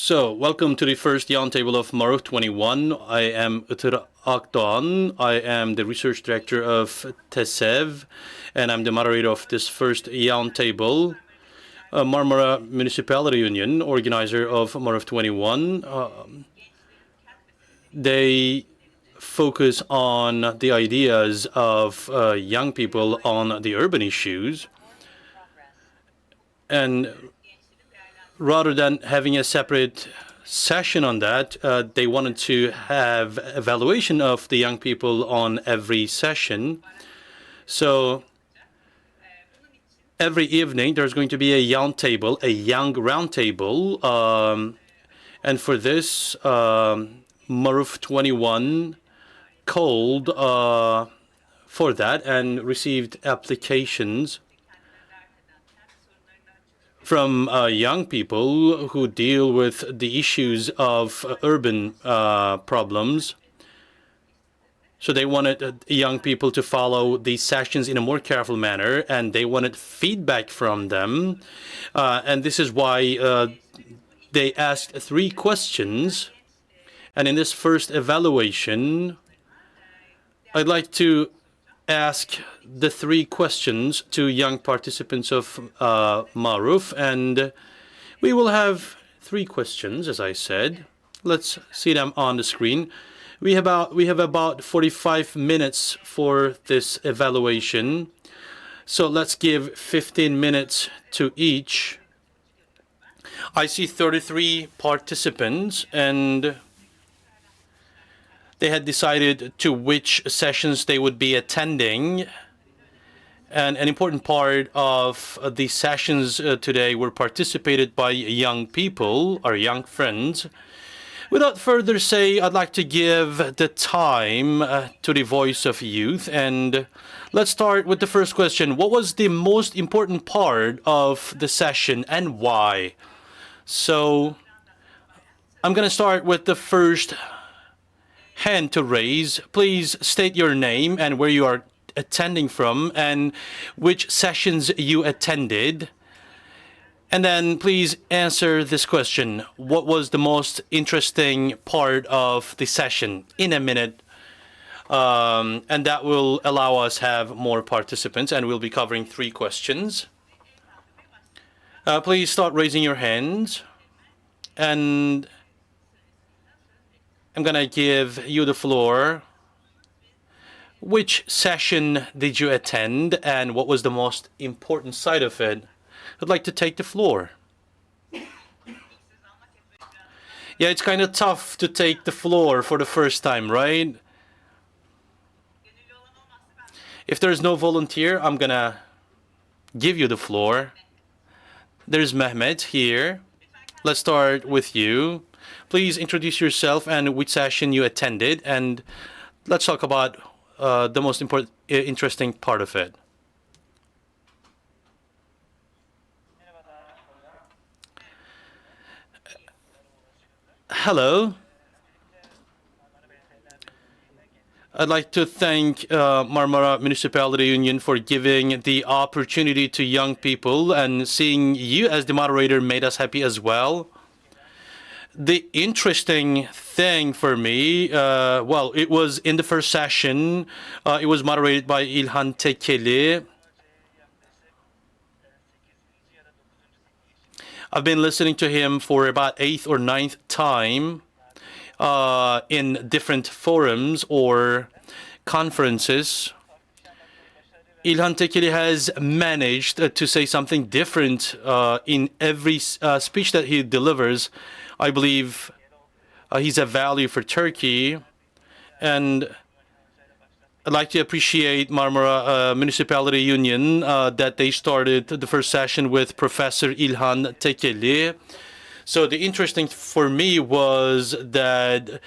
So, welcome to the first YoundTable of MARUF21. I am Itır Akdoğan. I am the research director of TESEV, and I'm the moderator of this first YoundTable. Marmara Municipality Union, organizer of MARUF21. They focus on the ideas of young people on the urban issues. And rather than having a separate session on that, they wanted to have evaluation of the young people on every session. So every evening there's going to be a young round table, and for this, MARUF21 called for that and received applications from young people who deal with the issues of urban problems. So they wanted young people to follow these sessions in a more careful manner, and they wanted feedback from them. And this is why they asked 3 questions. And in this first evaluation, I'd like to ask the 3 questions to young participants of MARUF, and we will have 3 questions, as I said. Let's see them on the screen. We have about 45 minutes for this evaluation, so let's give 15 minutes to each. I see 33 participants, and they had decided to which sessions they would be attending. And an important part of the sessions today were participated by young people, our young friends. Without further say, I'd like to give the time to the voice of youth. And let's start with the first question. What was the most important part of the session and why? So I'm going to start with the first hand to raise. Please state your name and where you are attending from and which sessions you attended. And then please answer this question. What was the most interesting part of the session in a minute? And that will allow us have more participants, and we'll be covering 3 questions. Please start raising your hands, and I'm going to give you the floor. Which session did you attend, and what was the most important side of it? I'd like to take the floor. Yeah, it's kind of tough to take the floor for the first time, right? If there's no volunteer, I'm going to give you the floor. There's Mehmet here. Let's start with you. Please introduce yourself and which session you attended, and let's talk about the most important, interesting part of it. Hello. I'd like to thank Marmara Municipality Union for giving the opportunity to young people, and seeing you as the moderator made us happy as well. The interesting thing for me, well, it was in the first session. It was moderated by İlhan Tekeli. I've been listening to him for about 8th or 9th time in different forums or conferences. İlhan Tekeli has managed to say something different in every speech that he delivers. I believe he's a value for Turkey, and I'd like to appreciate Marmara Municipality Union that they started the first session with Professor İlhan Tekeli. So the interesting for me was that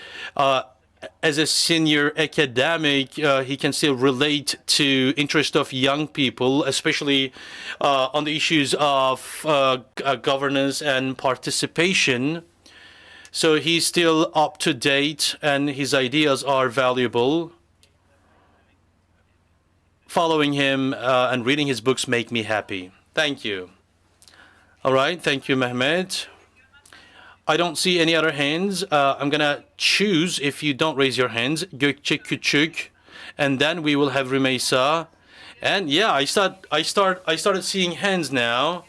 as a senior academic, he can still relate to interest of young people, especially on the issues of governance and participation. So he's still up to date, and his ideas are valuable. Following him and reading his books make me happy. Thank you. All right, thank you, Mehmet. I don't see any other hands. I'm gonna choose if you don't raise your hands. Gökçe, Küçük, and then we will have Rümeysa. And yeah, I started seeing hands now.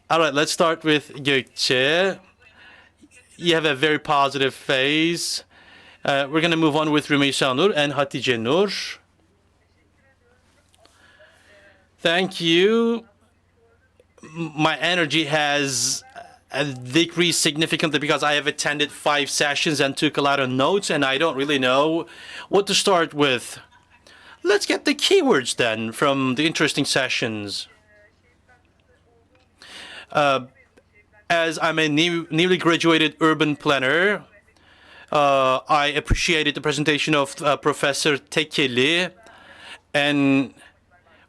All right, let's start with Gökçe. You have a very positive face. We're gonna move on with Rümeysanur and Hatice Nur. Thank you. My energy has decreased significantly because I have attended 5 sessions and took a lot of notes, and I don't really know what to start with. Let's get the keywords then from the interesting sessions. As I'm a newly graduated urban planner, I appreciated the presentation of Professor Tekeli, and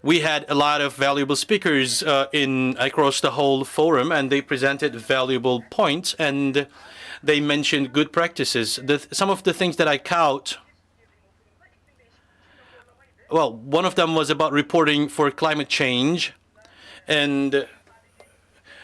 we had a lot of valuable speakers across the whole forum, and they presented valuable points, and they mentioned good practices. Some of the things that I caught, well, one of them was about reporting for climate change, and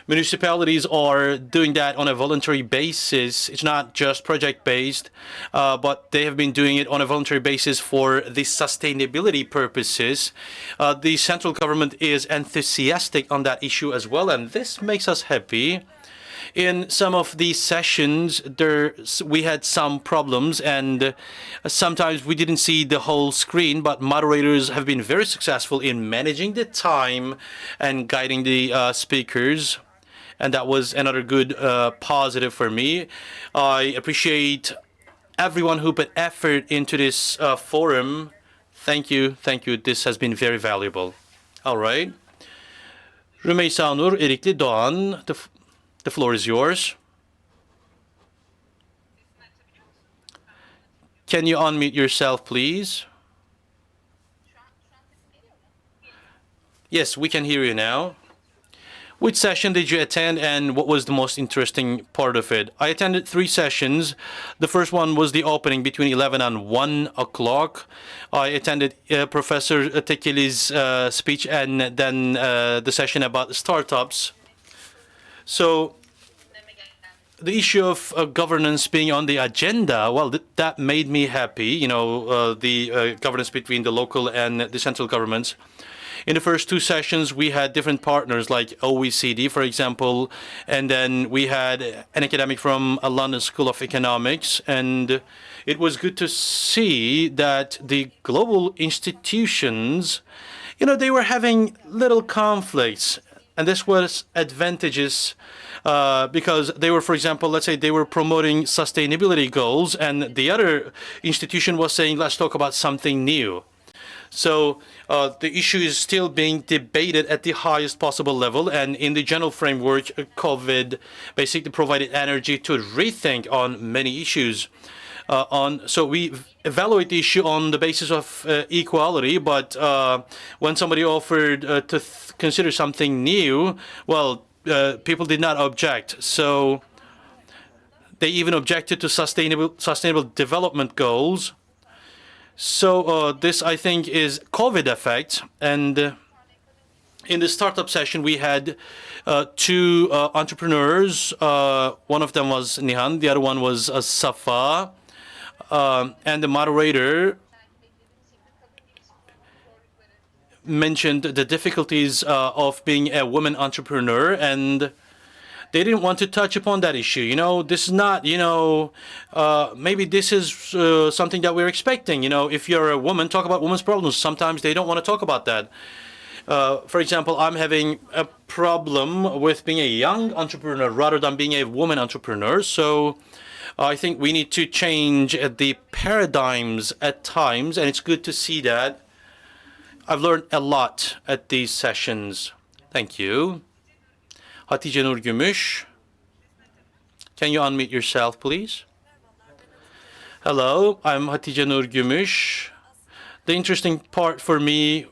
municipalities are doing that on a voluntary basis. It's not just project-based, but they have been doing it on a voluntary basis for the sustainability purposes. The central government is enthusiastic on that issue as well, and this makes us happy. In some of these sessions, we had some problems, and sometimes we didn't see the whole screen, but moderators have been very successful in managing the time and guiding the speakers. And that was another good positive for me. I appreciate everyone who put effort into this forum. Thank you, thank you. This has been very valuable. All right. Rümeysanur, Erikli, Doğan, the floor is yours. Can you unmute yourself, please? Yes, we can hear you now. Which session did you attend, and what was the most interesting part of it? I attended 3 sessions. The first one was the opening between 11 and 1 o'clock. I attended Professor Tekeli's speech, and then the session about startups. So the issue of governance being on the agenda, well, that made me happy, you know, the governance between the local and the central governments. In the first 2 sessions, we had different partners like OECD, for example, and then we had an academic from a London School of Economics, and it was good to see that the global institutions, you know, they were having little conflicts, and this was advantageous because they were, for example, let's say they were promoting sustainability goals, and the other institution was saying, let's talk about something new. So the issue is still being debated at the highest possible level, and in the general framework, COVID basically provided energy to rethink on many issues. So we evaluate the issue on the basis of equality, but when somebody offered to consider something new, well, people did not object. So they even objected to sustainable development goals. So this, I think, is COVID effect. And in the startup session, we had 2 entrepreneurs. One of them was Nihan, the other one was Safa. And the moderator mentioned the difficulties of being a woman entrepreneur, and they didn't want to touch upon that issue. You know, this is not, you know, maybe this is something that we're expecting. You know, if you're a woman, talk about women's problems. Sometimes they don't want to talk about that. For example, I'm having a problem with being a young entrepreneur rather than being a woman entrepreneur. So I think we need to change the paradigms at times, and it's good to see that. I've learned a lot at these sessions. Thank you. Hatice Nur Gümüş, can you unmute yourself, please? Hello, I'm Hatice Nur Gümüş. The interesting part for me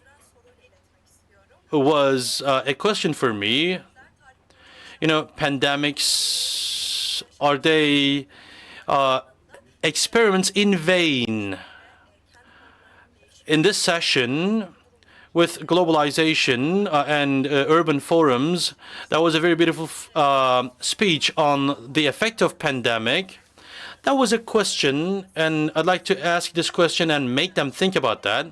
was a question for me. You know, pandemics, are they experiments in vain? In this session, with globalization and urban forums. That was a very beautiful speech on the effect of pandemic. That was a question, and I'd like to ask this question and make them think about that.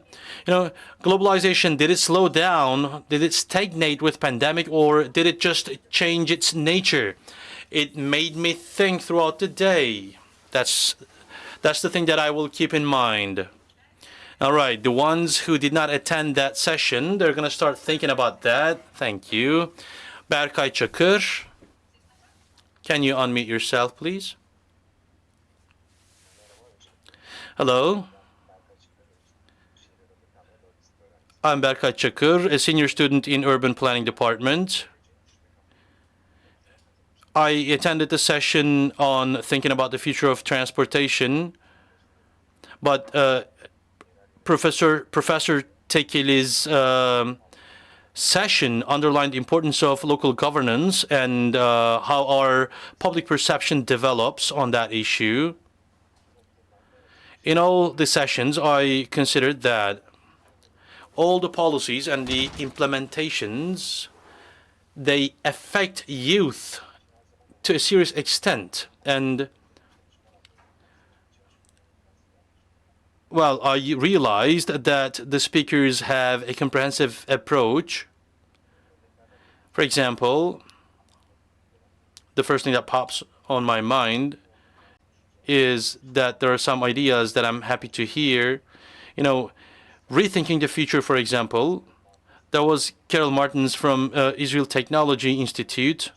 You know, globalization, did it slow down? Did it stagnate with pandemic, or did it just change its nature? It made me think throughout the day. That's the thing that I will keep in mind. All right, the ones who did not attend that session, they're going to start thinking about that. Thank you. Berkay Çakır, can you unmute yourself, please? Hello. I'm Berkay Çakır, a senior student in Urban Planning Department. I attended the session on thinking about the future of transportation, but Professor Tekeli's session underlined the importance of local governance and how our public perception develops on that issue. In all the sessions, I considered that all the policies and the implementations, they affect youth to a serious extent. And well, I realized that the speakers have a comprehensive approach. For example, the first thing that pops on my mind is that there are some ideas that I'm happy to hear. You know, rethinking the future, for example. That was Carol Martins from Israel Technology Institute.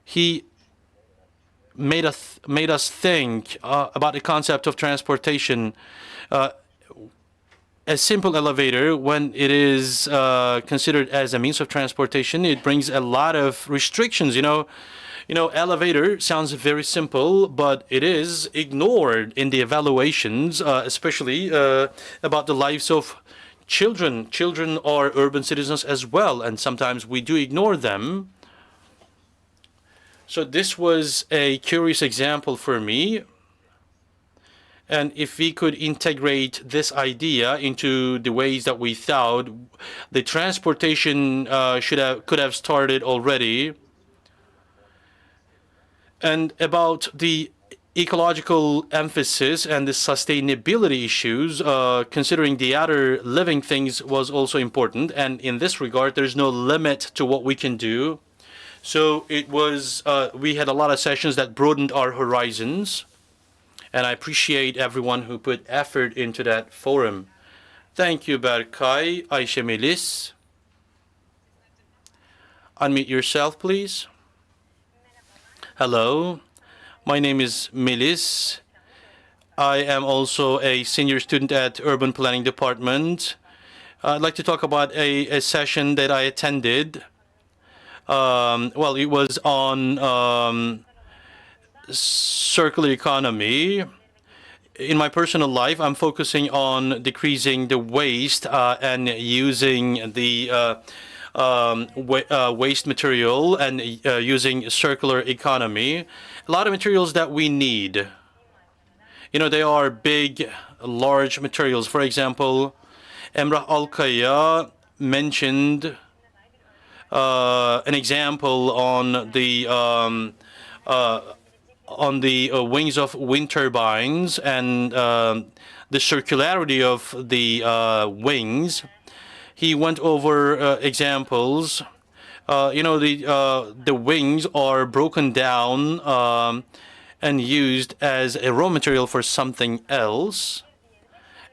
He made us think about the concept of transportation. A simple elevator, when it is considered as a means of transportation, it brings a lot of restrictions. You know, elevator sounds very simple, but it is ignored in the evaluations, especially about the lives of children. Children are urban citizens as well, and sometimes we do ignore them. So this was a curious example for me. And if we could integrate this idea into the ways that we thought, the transportation could have started already. And about the ecological emphasis and the sustainability issues, considering the other living things was also important. And in this regard, there's no limit to what we can do. So it was, we had a lot of sessions that broadened our horizons. And I appreciate everyone who put effort into that forum. Thank you, Berkay. Ayşe Melis. Unmute yourself, please. Hello. My name is Melis. I am also a senior student at Urban Planning Department. I'd like to talk about a session that I attended. Well, it was on circular economy. In my personal life, I'm focusing on decreasing the waste and using the waste material and using circular economy. A lot of materials that we need. You know, they are big, large materials. For example, Emrah Alkaya mentioned an example on the wings of wind turbines and the circularity of the wings. He went over examples. You know, the wings are broken down and used as a raw material for something else.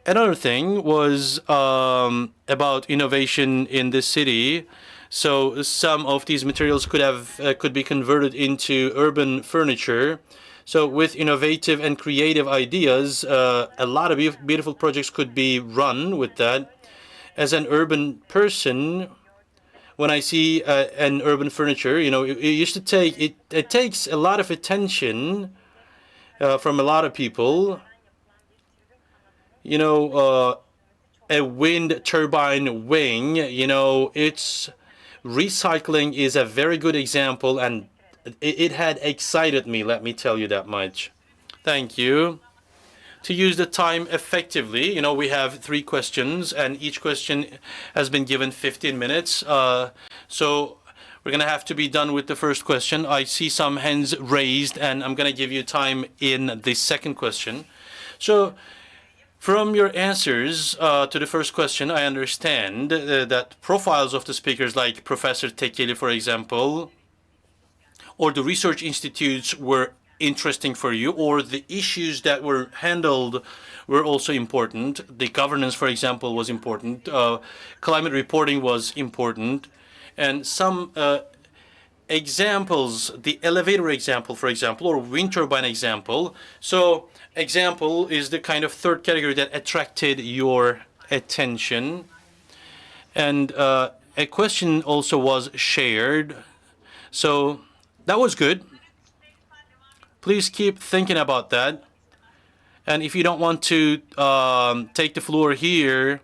Another thing was about innovation in the city. So some of these materials could be converted into urban furniture. So with innovative and creative ideas, a lot of beautiful projects could be run with that. As an urban person, when I see an urban furniture, you know, it used to take it takes a lot of attention from a lot of people. You know, a wind turbine wing, you know, it's recycling is a very good example, and it had excited me, let me tell you that much. Thank you. to use the time effectively. You know, we have 3 questions, and each question has been given 15 minutes. So we're going to have to be done with the first question. I see some hands raised, and I'm going to give you time in the second question. So from your answers to the first question, I understand that profiles of the speakers, like Professor Tekeli, for example, or the research institutes were interesting for you, or the issues that were handled were also important. The governance, for example, was important. Climate reporting was important. And some examples, the elevator example, for example, or wind turbine example. So example is the kind of third category that attracted your attention. And a question also was shared. So that was good. Please keep thinking about that. And if you don't want to take the floor here,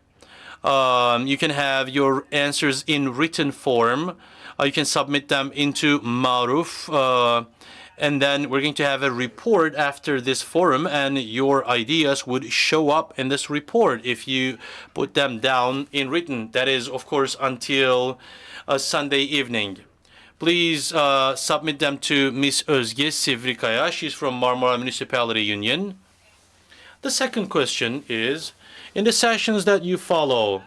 you can have your answers in written form. You can submit them into MARUF. And then we're going to have a report after this forum, and your ideas would show up in this report if you put them down in written. That is, of course, until Sunday evening. Please submit them to Miss Özge Sivrikaya. She's from Marmara Municipality Union. The second question is, in the sessions that you follow,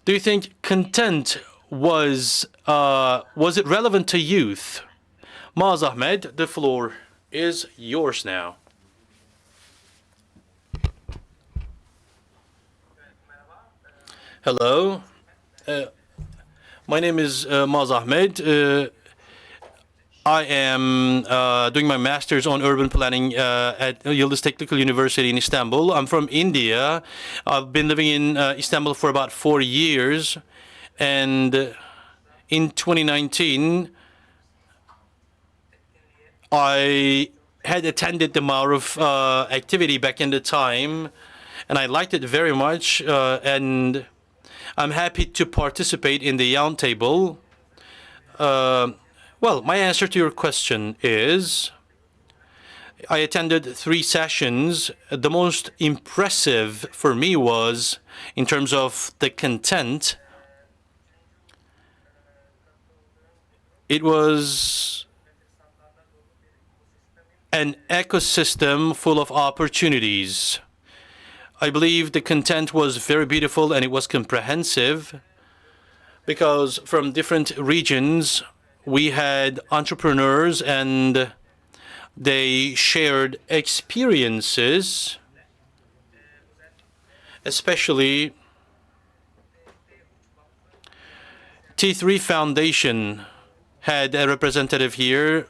do you think content was it relevant to youth? Maz Ahmed, the floor is yours now. Hello. My name is Maz Ahmed. I am doing my master's on urban planning at Yildiz Technical University in Istanbul. I'm from India. I've been living in Istanbul for about 4 years. And in 2019, I had attended the MARUF activity back in the time, and I liked it very much. And I'm happy to participate in the YoundTable. Well, my answer to your question is, I attended 3 sessions. The most impressive for me was, in terms of the content, it was an ecosystem full of opportunities. I believe the content was very beautiful and it was comprehensive, because from different regions we had entrepreneurs and they shared experiences, especially T3 Foundation had a representative here,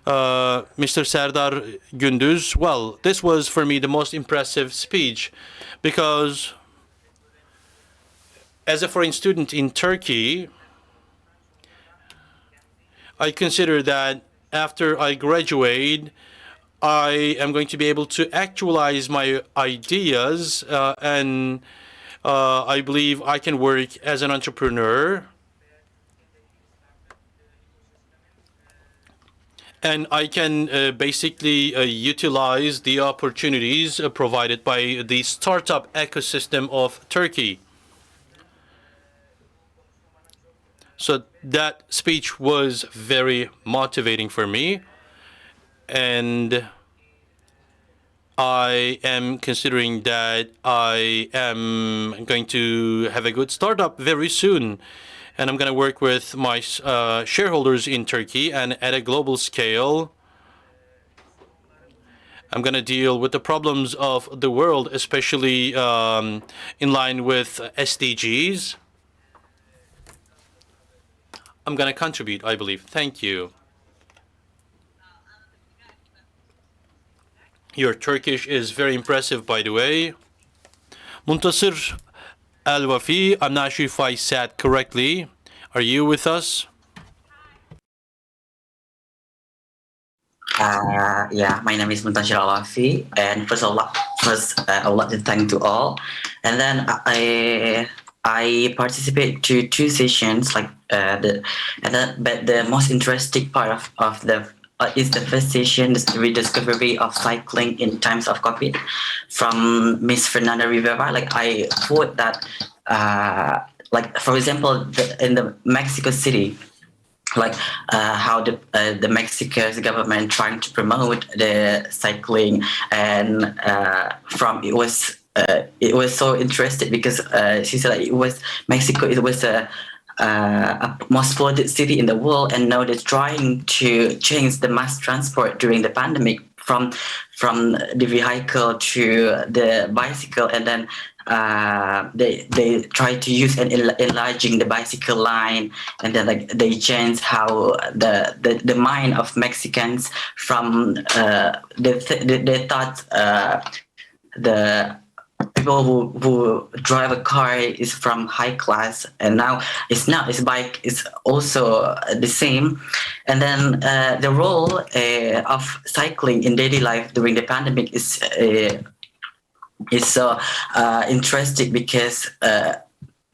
Mr. Serdar Gündüz. Well, this was for me the most impressive speech, because as a foreign student in Turkey, I consider that after I graduate, I am going to be able to actualize my ideas, and I believe I can work as an entrepreneur. And I can basically utilize the opportunities provided by the startup ecosystem of Turkey. So that speech was very motivating for me. And I am considering that I am going to have a good startup very soon. And I'm going to work with my shareholders in Turkey, and at a global scale, I'm going to deal with the problems of the world, especially in line with SDGs. I'm going to contribute, I believe. Thank you. Your Turkish is very impressive, by the way. Muntasir Al-Wafi, I'm not sure if I said correctly. Are you with us? Yeah, my name is Muntasir Al-Wafi, and first I would like to thank to all. And then I participate to 2 sessions, like but the most interesting part of is the first session, the rediscovery of cycling in times of COVID, from Miss Fernanda Rivera. Like I thought that, like for example, in the Mexico City, like how the Mexico's government trying to promote the cycling, and it was so interesting because she said like, it was Mexico. It was a most polluted city in the world, and now they're trying to change the mass transport during the pandemic from the vehicle to the bicycle, and then they try to use and enlarging the bicycle line, and then like they change how the mind of Mexicans from they thought the people who drive a car is from high class, and now it's not. His bike is also the same, and then the role of cycling in daily life during the pandemic is so interesting because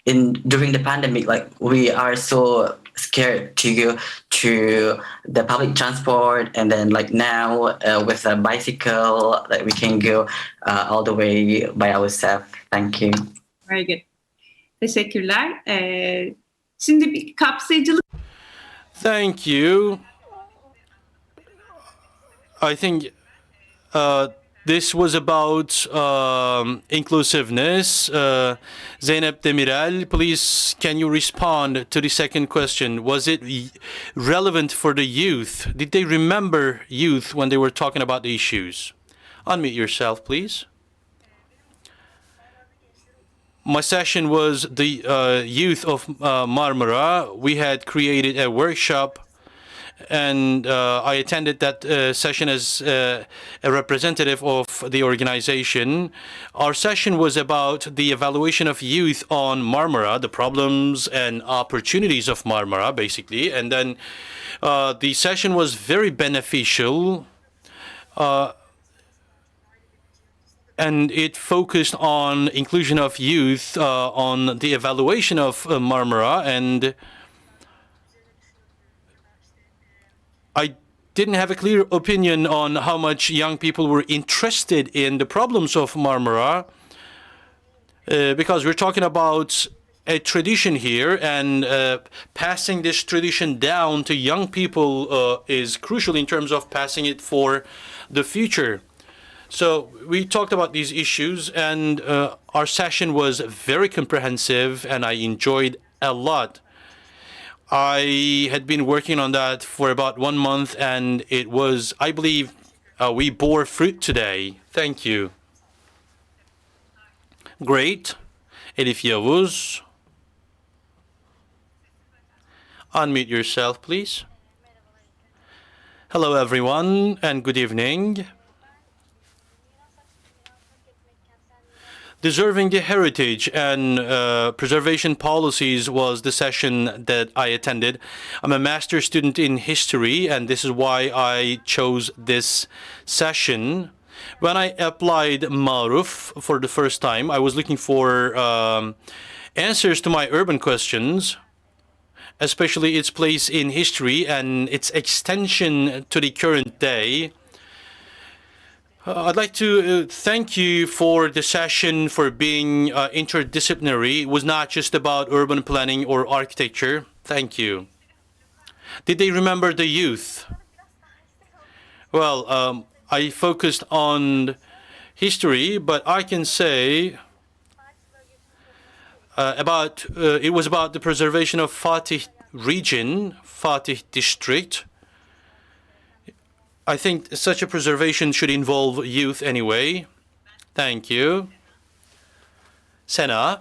during the pandemic, like we are so scared to go to the public transport, and then like now with a bicycle, like we can go all the way by ourselves. Thank you. Very good. Teşekkürler. Şimdi bir kapsayıcılık. Thank you. I think this was about inclusiveness. Zeynep Demirel, please, can you respond to the second question? Was it relevant for the youth? Did they remember youth when they were talking about the issues? Unmute yourself, please. My session was the youth of Marmara. We had created a workshop, and I attended that session as a representative of the organization. Our session was about the evaluation of youth on Marmara, the problems and opportunities of Marmara, basically. And then the session was very beneficial, and it focused on inclusion of youth, on the evaluation of Marmara, and I didn't have a clear opinion on how much young people were interested in the problems of Marmara, because we're talking about a tradition here, and passing this tradition down to young people is crucial in terms of passing it for the future. So we talked about these issues, and our session was very comprehensive, and I enjoyed a lot. I had been working on that for about 1 month, and it was, I believe, we bore fruit today. Thank you. Great. Elif Yavuz. Unmute yourself, please. Hello, everyone, and good evening. Deserving the heritage and preservation policies was the session that I attended. I'm a master's student in history, and this is why I chose this session. When I applied MARUF for the first time, I was looking for answers to my urban questions, especially its place in history and its extension to the current day. I'd like to thank you for the session, for being interdisciplinary. It was not just about urban planning or architecture. Thank you. Did they remember the youth? Well, I focused on history, but I can say it was about the preservation of Fatih region, Fatih district. I think such a preservation should involve youth anyway. Thank you. Sena.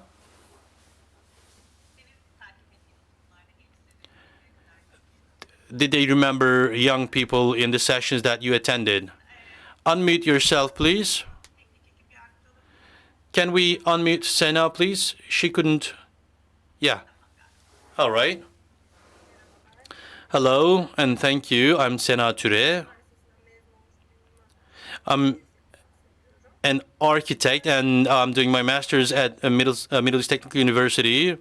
Did they remember young people in the sessions that you attended? Unmute yourself, please. Can we unmute Sena, please? She couldn't. Yeah. All right. Hello, and thank you. I'm Sena Ture. I'm an architect, and I'm doing my master's at Middle East Technical University.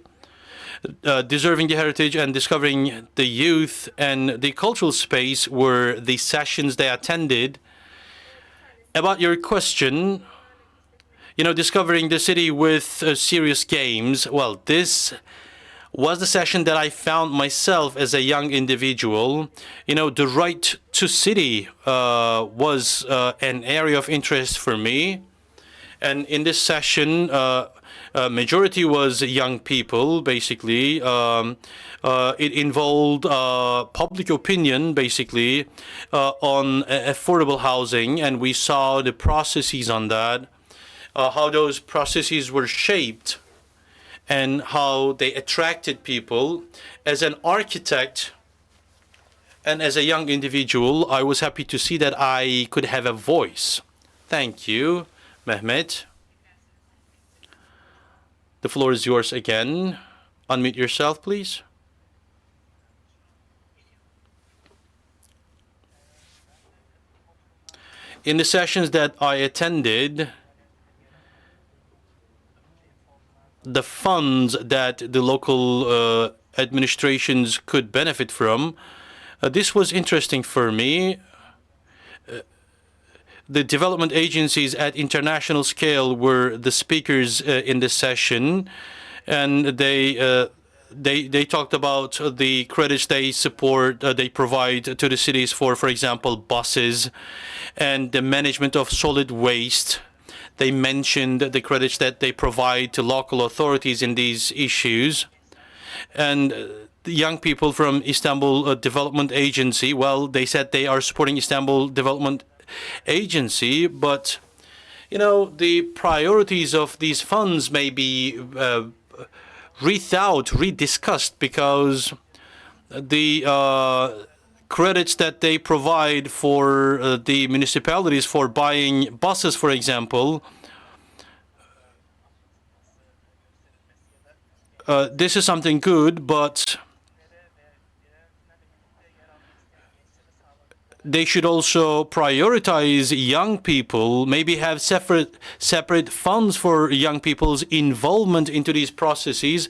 Deserving the heritage and discovering the youth and the cultural space were the sessions they attended. About your question, discovering the city with serious games, well, this was the session that I found myself as a young individual. The right to city was an area of interest for me. And in this session, majority was young people, basically. It involved public opinion, basically, on affordable housing, and we saw the processes on that, how those processes were shaped, and how they attracted people. As an architect and as a young individual, I was happy to see that I could have a voice. Thank you, Mehmet. The floor is yours again. Unmute yourself, please. In the sessions that I attended, the funds that the local administrations could benefit from, this was interesting for me. The development agencies at international scale were the speakers in this session, and they talked about the credits they support, they provide to the cities for example, buses, and the management of solid waste. They mentioned the credits that they provide to local authorities in these issues. And the young people from Istanbul Development Agency, well, they said they are supporting Istanbul Development Agency, but the priorities of these funds may be rethought, rediscussed, because the credits that they provide for the municipalities for buying buses, for example, this is something good, but they should also prioritize young people, maybe have separate funds for young people's involvement into these processes.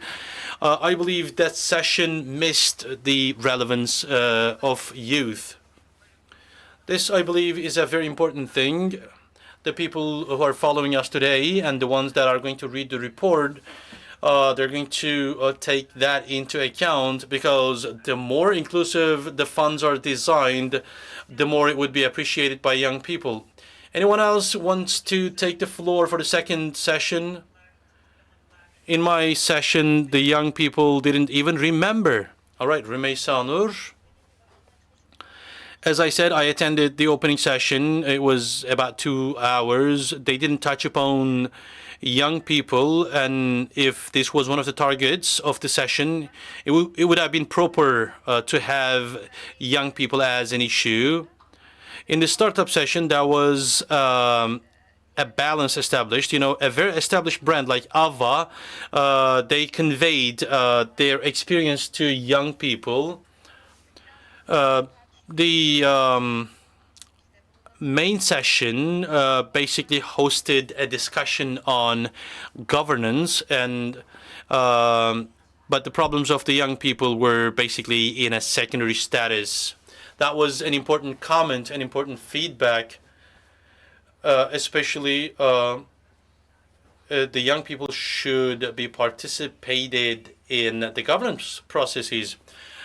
I believe that session missed the relevance of youth. This, I believe, is a very important thing. The people who are following us today and the ones that are going to read the report, they're going to take that into account, because the more inclusive the funds are designed, the more it would be appreciated by young people. Anyone else wants to take the floor for the second session? In my session, the young people didn't even remember. All right, Rümeysanur. As I said, I attended the opening session. It was about 2 hours. They didn't touch upon young people, and if this was one of the targets of the session, it would have been proper to have young people as an issue. In the startup session, there was a balance established. A very established brand like Avva, they conveyed their experience to young people. The main session basically hosted a discussion on governance, and but the problems of the young people were basically in a secondary status. That was an important comment, an important feedback, especially the young people should be participated in the governance processes.